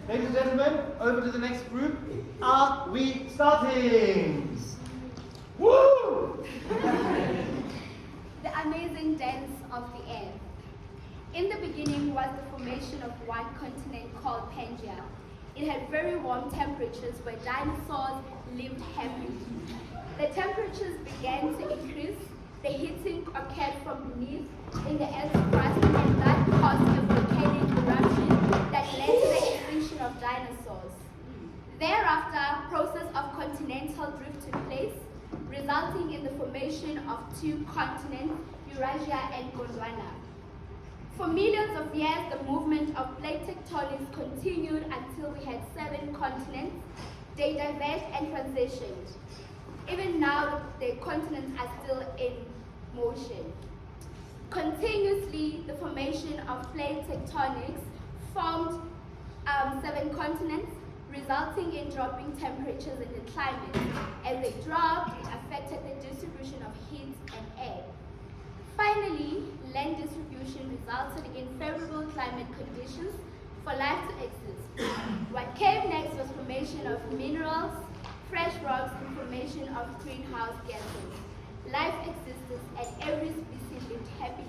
Ladies and gentlemen, over to the next group. Are we starting? Woo! The amazing dance of the air. In the beginning was the formation of one continent called Pangaea. It had very warm temperatures where dinosaurs lived happily. The temperatures began to increase. The heating occurred from beneath in the Earth's crust, and that caused a volcanic eruption that led to the extinction of dinosaurs. Thereafter, process of continental drift took place, resulting in the formation of two continents, Eurasia and Gondwana. For millions of years, the movement of plate tectonics continued until we had 7 continents. They diverged and transitioned. Even now, the continents are still in motion. Continuously, the formation of plate tectonics formed 7 continents, resulting in dropping temperatures in the climate. As they dropped, it affected the distribution of heat and air. Finally, land distribution resulted in favorable climate conditions for life to exist. What came next was formation of minerals, fresh rocks, and formation of greenhouse gases. Life existed and every species lived happily